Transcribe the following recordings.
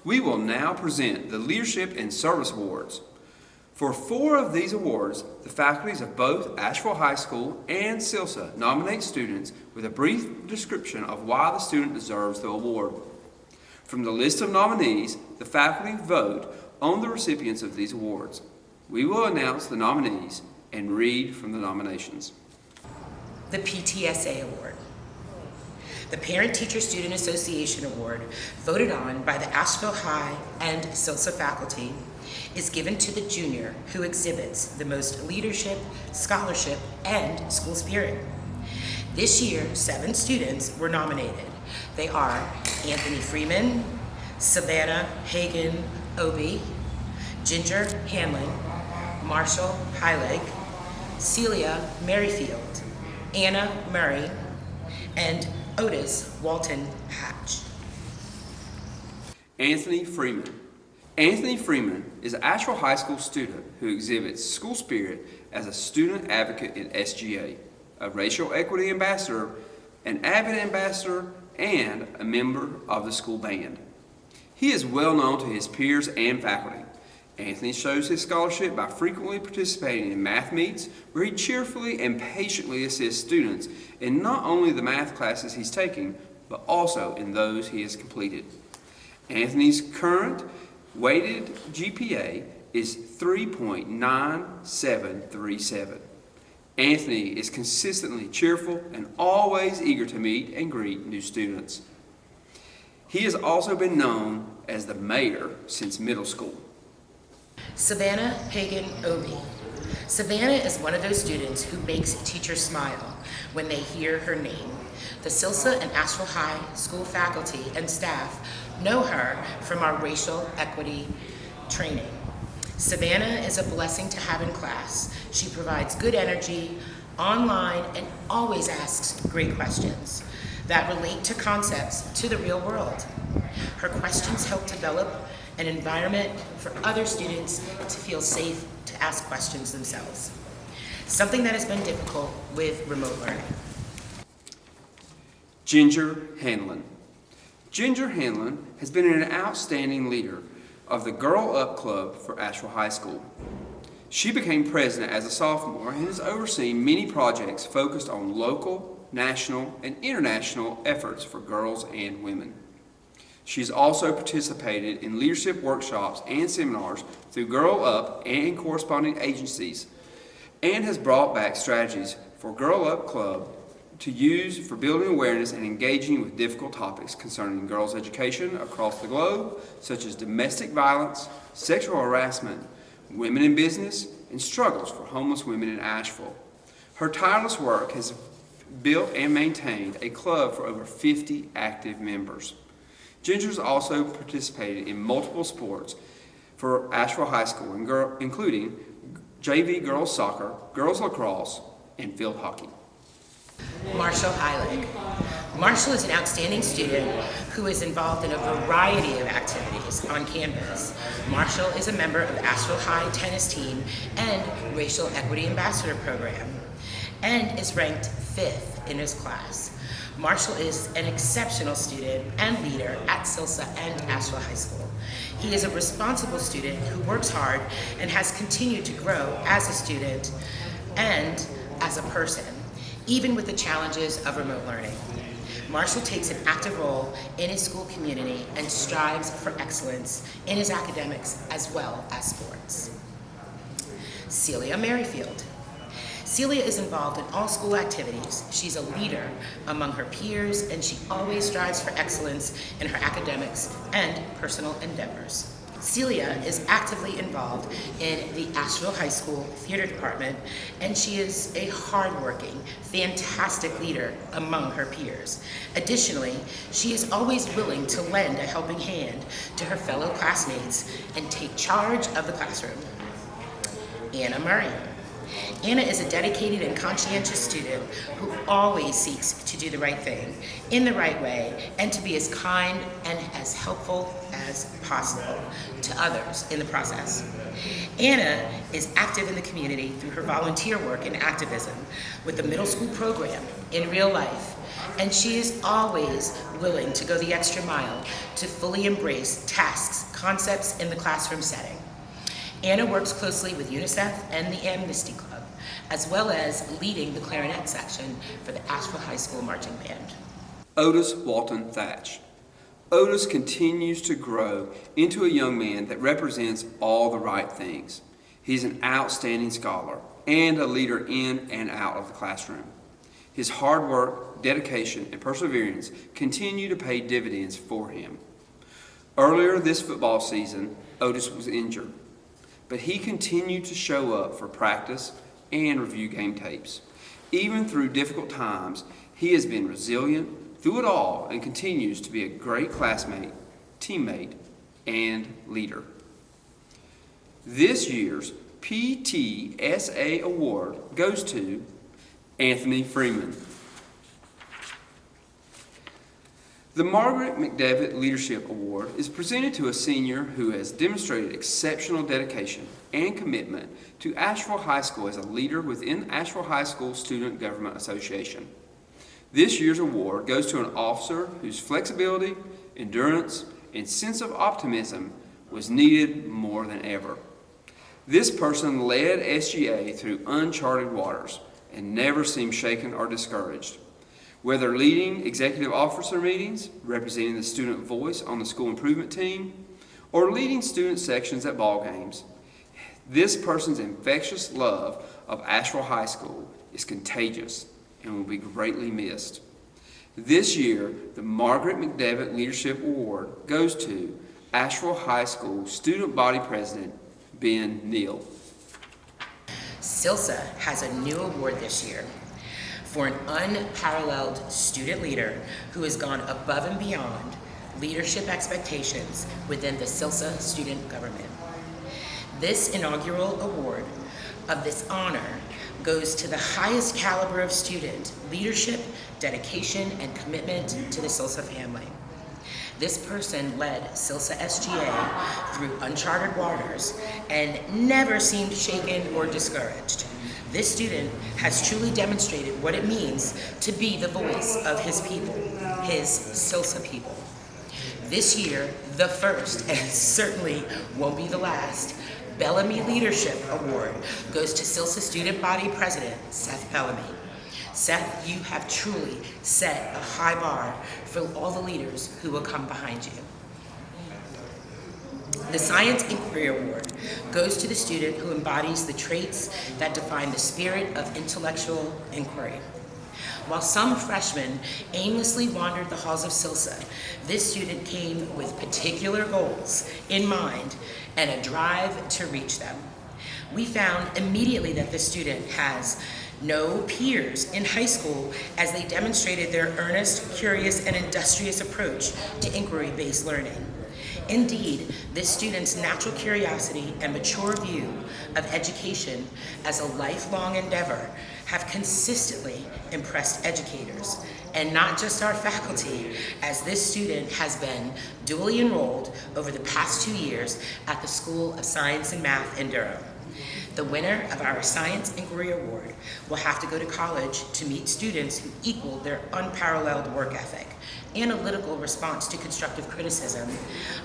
We will now present the Leadership and Service Awards. For 4 of these awards, the faculties of both Asheville High School and SILSA nominate students with a brief description of why the student deserves the award. From the list of nominees, the faculty vote on the recipients of these awards. We will announce the nominees and read from the nominations. The Ptsa Award. The Parent-Teacher-Student Association Award, voted on by the Asheville High and SILSA faculty, is given to the junior who exhibits the most leadership, scholarship, and school spirit. This year, 7 students were nominated. They are Anthony Freeman, Savannah Pagan, Ginger Hanlon, Marshall Heilig, Celia Maryfield, Anna Murray, and Otis Walton Thatch. Anthony Freeman. Anthony Freeman is an Asheville High School student who exhibits school spirit as a student advocate in SGA, a racial equity ambassador, an avid ambassador, and a member of the school band. He is well known to his peers and faculty. Anthony shows his scholarship by frequently participating in math meets where he cheerfully and patiently assists students in not only the math classes he's taking, but also in those he has completed. Anthony's current weighted GPA is 3.9737. Anthony is consistently cheerful and always eager to meet and greet new students. He has also been known as the mayor since middle school. Savannah Pagan Obi. Savannah is one of those students who makes teachers smile when they hear her name. The SILSA and Asheville High School faculty and staff know her from our racial equity training. Savannah is a blessing to have in class. She provides good energy online and always asks great questions that relate to concepts to the real world. Her questions help develop an environment for other students to feel safe to ask questions themselves, something that has been difficult with remote learning. Ginger Hanlon. Ginger Hanlon has been an outstanding leader of the Girl Up Club for Asheville High School. She became president as a sophomore and has overseen many projects focused on local, national, and international efforts for girls and women. She has also participated in leadership workshops and seminars through Girl Up and corresponding agencies, and has brought back strategies for Girl Up Club to use for building awareness and engaging with difficult topics concerning girls' education across the globe, such as domestic violence, sexual harassment, women in business, and struggles for homeless women in Asheville. Her tireless work has built and maintained a club for over 50 active members. Ginger's also participated in multiple sports for Asheville High School, including JV girls soccer, girls lacrosse, and field hockey. Marshall Heilig. Marshall is an outstanding student who is involved in a variety of activities on campus. Marshall is a member of the Asheville High tennis team and Racial Equity Ambassador program, and is ranked 5th in his class. Marshall is an exceptional student and leader at SILSA and Asheville High School. He is a responsible student who works hard and has continued to grow as a student and as a person, even with the challenges of remote learning. Marshall takes an active role in his school community and strives for excellence in his academics as well as sports. Celia Maryfield. Celia is involved in all school activities. She's a leader among her peers, and she always strives for excellence in her academics and personal endeavors. Celia is actively involved in the Asheville High School theater department, and she is a hardworking, fantastic leader among her peers. Additionally, she is always willing to lend a helping hand to her fellow classmates and take charge of the classroom. Anna Murray. Anna is a dedicated and conscientious student who always seeks to do the right thing in the right way and to be as kind and as helpful as possible to others in the process. Anna is active in the community through her volunteer work and activism with the middle school program in real life, and she is always willing to go the extra mile to fully embrace tasks, concepts in the classroom setting. Anna works closely with UNICEF and the Amnesty Club, as well as leading the clarinet section for the Asheville High School Marching Band. Otis Walton Thatch. Otis continues to grow into a young man that represents all the right things. He's an outstanding scholar and a leader in and out of the classroom. His hard work, dedication, and perseverance continue to pay dividends for him. Earlier this football season, Otis was injured, but he continued to show up for practice and review game tapes. Even through difficult times, he has been resilient through it all and continues to be a great classmate, teammate, and leader. This year's Ptsa Award goes to Anthony Freeman. The Margaret Mcdevitt Leadership Award is presented to a senior who has demonstrated exceptional dedication and commitment to Asheville High School as a leader within the Asheville High School Student Government Association. This year's award goes to an officer whose flexibility, endurance, and sense of optimism was needed more than ever. This person led SGA through uncharted waters and never seemed shaken or discouraged. Whether leading executive officer meetings, representing the student voice on the school improvement team, or leading student sections at ball games, this person's infectious love of Asheville High School is contagious and will be greatly missed. This year, the Margaret Mcdevitt Leadership Award goes to Asheville High School Student Body President Ben Neal. SILSA has a new award this year for an unparalleled student leader who has gone above and beyond leadership expectations within the SILSA student government. This inaugural award of this honor goes to the highest caliber of student leadership, dedication, and commitment to the SILSA family. This person led SILSA SGA through uncharted waters and never seemed shaken or discouraged. This student has truly demonstrated what it means to be the voice of his people, his SILSA people. This year, the first, and certainly won't be the last, Bellamy Leadership Award goes to SILSA Student Body President Seth Bellamy. Seth, you have truly set a high bar for all the leaders who will come behind you. The Science Inquiry Award goes to the student who embodies the traits that define the spirit of intellectual inquiry. While some freshmen aimlessly wandered the halls of SILSA, this student came with particular goals in mind and a drive to reach them. We found immediately that the student has no peers in high school as they demonstrated their earnest, curious, and industrious approach to inquiry-based learning. Indeed, this student's natural curiosity and mature view of education as a lifelong endeavor have consistently impressed educators, and not just our faculty, as this student has been dually enrolled over the past 2 years at the School of Science and Math in Durham. The winner of our Science Inquiry Award will have to go to college to meet students who equal their unparalleled work ethic, analytical response to constructive criticism,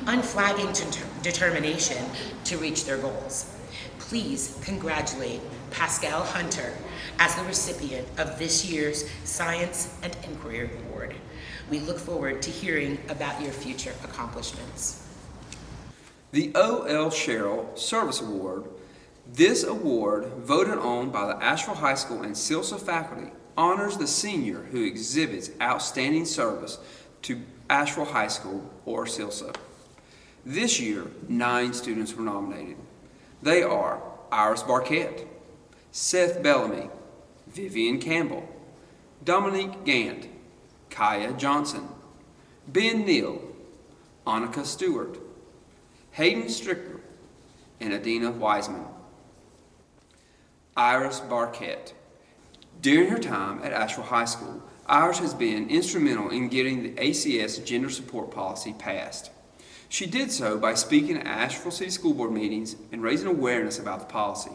unflagging determination to reach their goals. Please congratulate Pascal Hunter as the recipient of this year's Science and Inquiry Award. We look forward to hearing about your future accomplishments. The O.L. Sherrill Service Award. This award, voted on by the Asheville High School and SILSA faculty, honors the senior who exhibits outstanding service to Asheville High School or SILSA. This year, 9 students were nominated. They are Iris Barquette, Seth Bellamy, Vivian Campbell, Dominique Gam, Kaya Johnson, Ben Neal, Annika Stewart, Hayden Strickler, and Adina Wiseman. Iris Barquette. During her time at Asheville High School, Iris has been instrumental in getting the ACS gender support policy passed. She did so by speaking at Asheville City School Board meetings and raising awareness about the policy.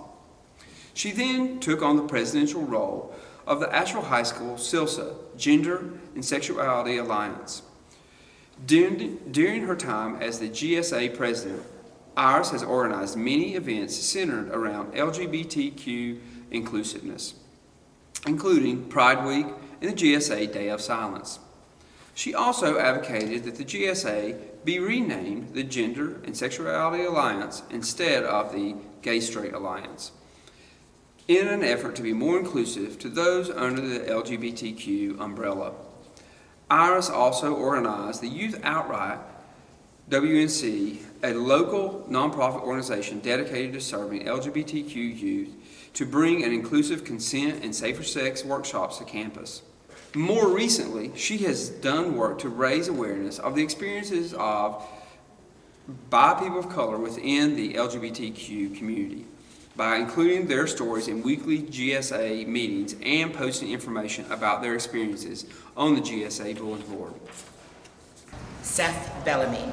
She then took on the presidential role of the Asheville High School SILSA Gender and Sexuality Alliance. During her time as the GSA president, Iris has organized many events centered around LGBTQ inclusiveness, including Pride Week and the GSA Day of Silence. She also advocated that the GSA be renamed the Gender and Sexuality Alliance instead of the Gay Straight Alliance, in an effort to be more inclusive to those under the LGBTQ umbrella. Iris also organized the Youth Outright WNC, a local nonprofit organization dedicated to serving LGBTQ youth, to bring an inclusive consent and safer sex workshops to campus. More recently, she has done work to raise awareness of the experiences by people of color within the LGBTQ community by including their stories in weekly GSA meetings and posting information about their experiences on the GSA bulletin board. Seth Bellamy.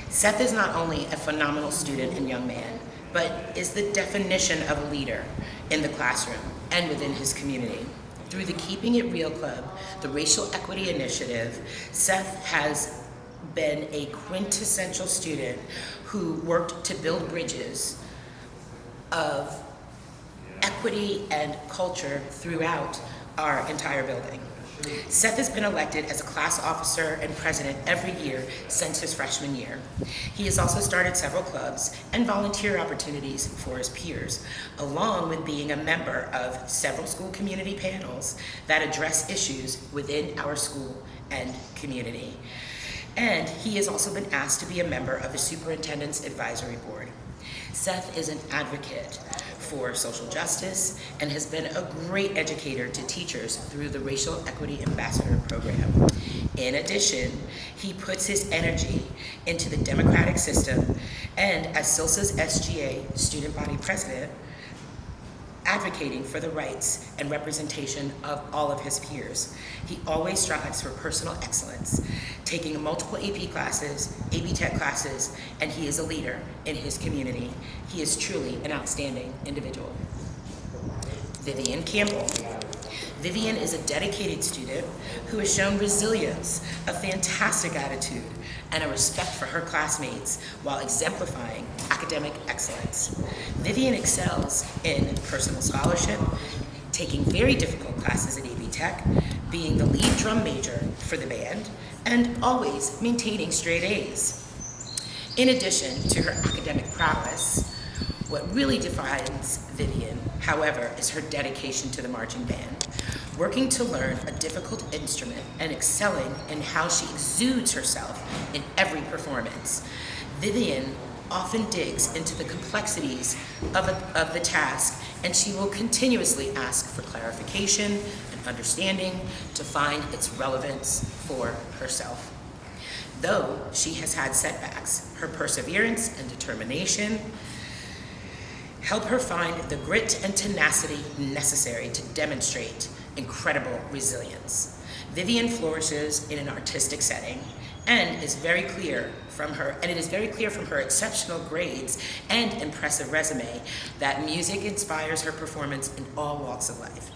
Seth is not only a phenomenal student and young man, but is the definition of a leader in the classroom and within his community. Through the Keeping It Real Club, the Racial Equity Initiative, Seth has been a quintessential student who worked to build bridges of equity and culture throughout our entire building. Seth has been elected as a class officer and president every year since his freshman year. He has also started several clubs and volunteer opportunities for his peers, along with being a member of several school community panels that address issues within our school and community. And he has also been asked to be a member of the Superintendent's Advisory Board. Seth is an advocate for social justice and has been a great educator to teachers through the Racial Equity Ambassador Program. In addition, he puts his energy into the democratic system and, as SILSA's SGA student body president, advocating for the rights and representation of all of his peers. He always strives for personal excellence, taking multiple AP classes, AP Tech classes, and he is a leader in his community. He is truly an outstanding individual. Vivian Campbell. Vivian is a dedicated student who has shown resilience, a fantastic attitude, and a respect for her classmates while exemplifying academic excellence. Vivian excels in personal scholarship, taking very difficult classes at AP Tech, being the lead drum major for the band, and always maintaining straight A's. In addition to her academic prowess, what really defines Vivian, however, is her dedication to the marching band, working to learn a difficult instrument and excelling in how she exudes herself in every performance. Vivian often digs into the complexities of the task, and she will continuously ask for clarification and understanding to find its relevance for herself. Though she has had setbacks, her perseverance and determination help her find the grit and tenacity necessary to demonstrate incredible resilience. Vivian flourishes in an artistic setting and it is very clear from her exceptional grades and impressive resume that music inspires her performance in all walks of life.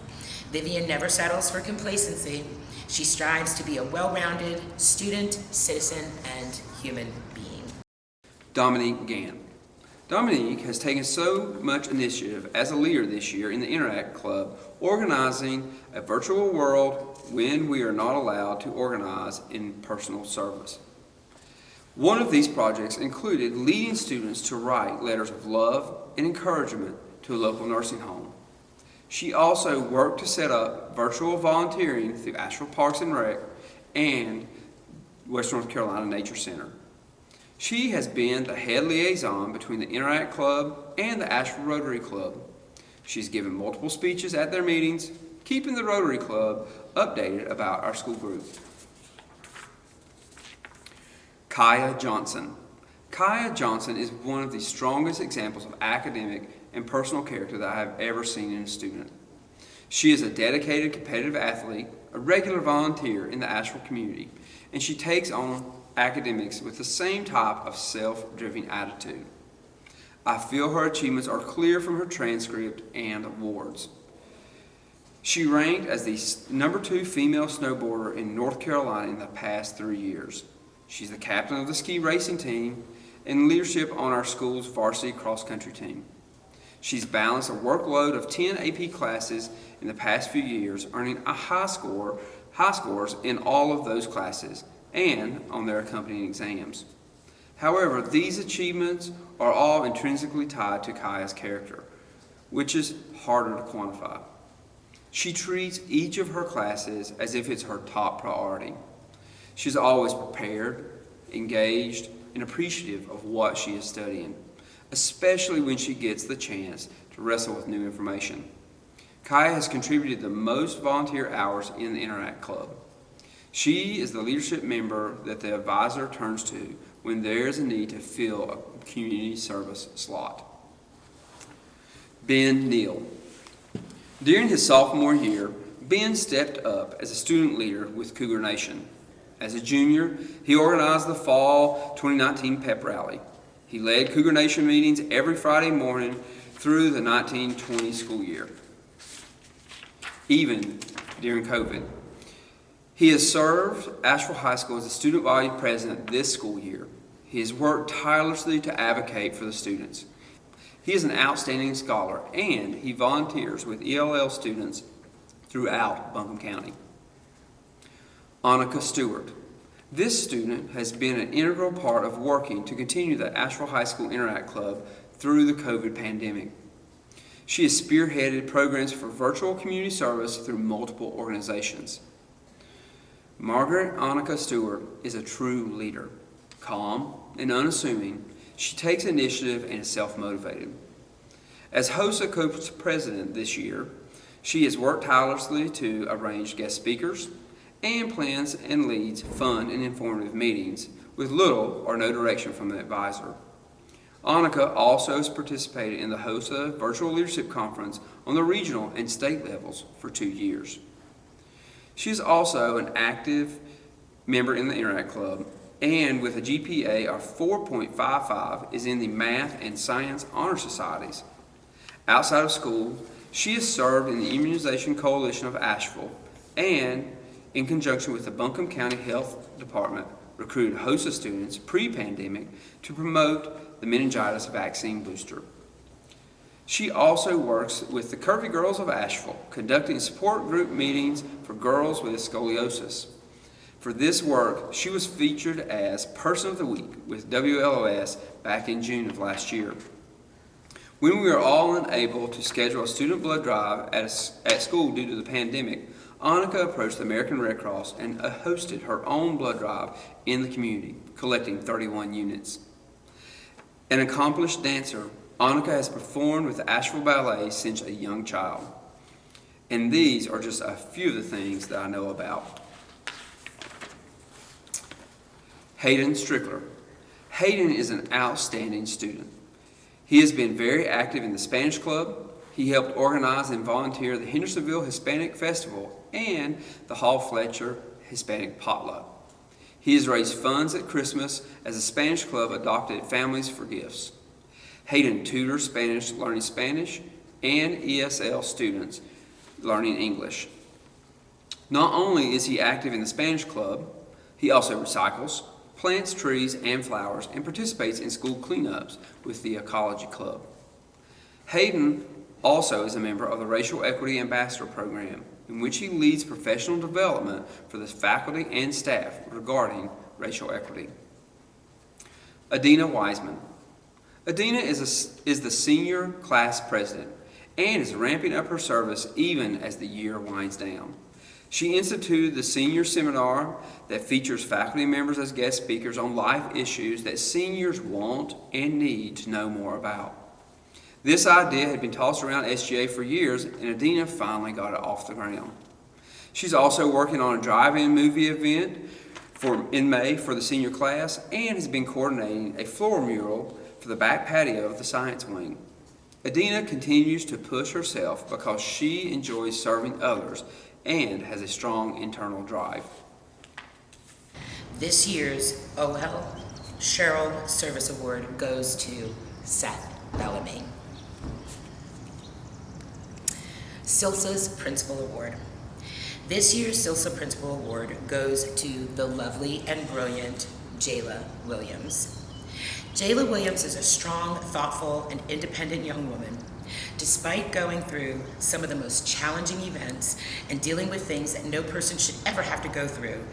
Vivian never settles for complacency. She strives to be a well-rounded student, citizen, and human being. Dominique Gam. Dominique has taken so much initiative as a leader this year in the Interact Club, organizing a virtual world when we are not allowed to organize in personal service. One of these projects included leading students to write letters of love and encouragement to a local nursing home. She also worked to set up virtual volunteering through Asheville Parks and Rec and West North Carolina Nature Center. She has been the head liaison between the Interact Club and the Asheville Rotary Club. She's given multiple speeches at their meetings, keeping the Rotary Club updated about our school group. Kaya Johnson. Kaya Johnson is one of the strongest examples of academic and personal character that I have ever seen in a student. She is a dedicated competitive athlete, a regular volunteer in the Asheville community, and she takes on academics with the same type of self-driven attitude. I feel her achievements are clear from her transcript and awards. She ranked as the number 2 female snowboarder in North Carolina in the past 3 years. She's the captain of the ski racing team and leadership on our school's varsity cross-country team. She's balanced a workload of 10 AP classes in the past few years, earning a high scores in all of those classes and on their accompanying exams. However, these achievements are all intrinsically tied to Kaya's character, which is harder to quantify. She treats each of her classes as if it's her top priority. She's always prepared, engaged, and appreciative of what she is studying, especially when she gets the chance to wrestle with new information. Kaya has contributed the most volunteer hours in the Interact Club. She is the leadership member that the advisor turns to when there is a need to fill a community service slot. Ben Neal. During his sophomore year, Ben stepped up as a student leader with Cougar Nation. As a junior, he organized the fall 2019 pep rally. He led Cougar Nation meetings every Friday morning through the 1920 school year, even during COVID. He has served Asheville High School as a student body president this school year. He has worked tirelessly to advocate for the students. He is an outstanding scholar, and he volunteers with ELL students throughout Buncombe County. Annika Stewart. This student has been an integral part of working to continue the Asheville High School Interact Club through the COVID pandemic. She has spearheaded programs for virtual community service through multiple organizations. Margaret Annika Stewart is a true leader. Calm and unassuming, she takes initiative and is self-motivated. As HOSA co-president this year, she has worked tirelessly to arrange guest speakers and plans and leads fun and informative meetings with little or no direction from the advisor. Annika also has participated in the HOSA Virtual Leadership Conference on the regional and state levels for 2 years. She is also an active member in the Interact Club, and with a GPA of 4.55 is in the Math and Science Honor Societies. Outside of school, she has served in the Immunization Coalition of Asheville and, in conjunction with the Buncombe County Health Department, recruited HOSA students pre-pandemic to promote the meningitis vaccine booster. She also works with the Curvy Girls of Asheville, conducting support group meetings for girls with scoliosis. For this work, she was featured as Person of the Week with WLOS back in June of last year. When we were all unable to schedule a student blood drive at school due to the pandemic, Annika approached the American Red Cross and hosted her own blood drive in the community, collecting 31 units. An accomplished dancer, Annika has performed with the Asheville Ballet since a young child. And these are just a few of the things that I know about. Hayden Strickler. Hayden is an outstanding student. He has been very active in the Spanish Club. He helped organize and volunteer the Hendersonville Hispanic Festival and the Hall Fletcher Hispanic Potluck. He has raised funds at Christmas as the Spanish Club adopted families for gifts. Hayden tutors Spanish learning Spanish and ESL students learning English. Not only is he active in the Spanish Club, he also recycles, plants trees and flowers, and participates in school cleanups with the Ecology Club. Hayden also is a member of the Racial Equity Ambassador Program, in which he leads professional development for the faculty and staff regarding racial equity. Adina Wiseman. Adina is the senior class president and is ramping up her service even as the year winds down. She instituted the senior seminar that features faculty members as guest speakers on life issues that seniors want and need to know more about. This idea had been tossed around SGA for years, and Adina finally got it off the ground. She's also working on a drive-in movie event in May for the senior class and has been coordinating a floor mural for the back patio of the science wing. Adina continues to push herself because she enjoys serving others and has a strong internal drive. This year's OL Cheryl Service Award goes to Seth Bellamy. SILSA's Principal Award. This year's SILSA Principal Award goes to the lovely and brilliant Jayla Williams. Jayla Williams is a strong, thoughtful, and independent young woman. Despite going through some of the most challenging events and dealing with things that no person should ever have to go through,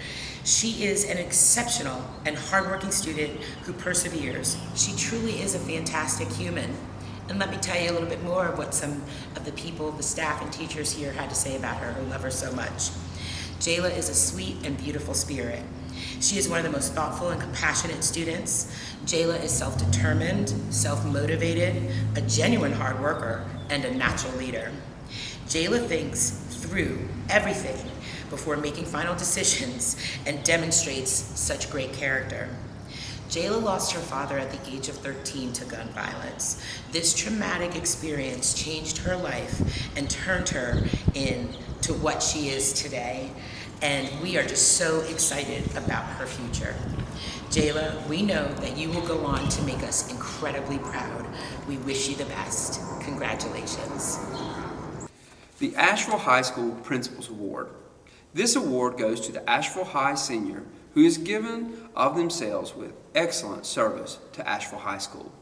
she is an exceptional and hardworking student who perseveres. She truly is a fantastic human. And let me tell you a little bit more of what some of the people, the staff and teachers here had to say about her who love her so much. Jayla is a sweet and beautiful spirit. She is one of the most thoughtful and compassionate students. Jayla is self-determined, self-motivated, a genuine hard worker, and a natural leader. Jayla thinks through everything before making final decisions and demonstrates such great character. Jayla lost her father at the age of 13 to gun violence. This traumatic experience changed her life and turned her into what she is today. And we are just so excited about her future. Jayla, we know that you will go on to make us incredibly proud. We wish you the best. Congratulations. The Asheville High School Principals Award. This award goes to the Asheville High senior who is given of themselves with excellent service to Asheville High School.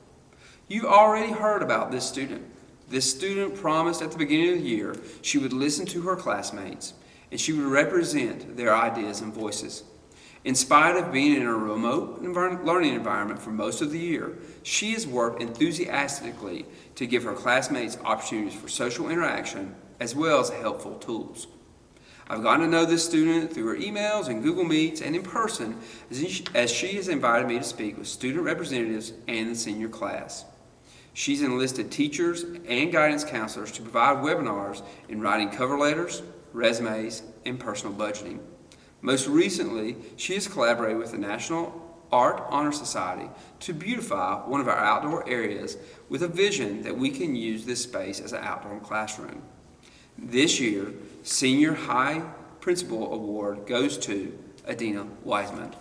You've already heard about this student. This student promised at the beginning of the year she would listen to her classmates and she would represent their ideas and voices. In spite of being in a remote learning environment for most of the year, she has worked enthusiastically to give her classmates opportunities for social interaction as well as helpful tools. I've gotten to know this student through her emails and Google Meets and in person as she has invited me to speak with student representatives and the senior class. She's enlisted teachers and guidance counselors to provide webinars in writing cover letters, resumes, and personal budgeting. Most recently, she has collaborated with the National Art Honor Society to beautify one of our outdoor areas with a vision that we can use this space as an outdoor classroom. This year, Senior High Principal Award goes to Adina Wiseman.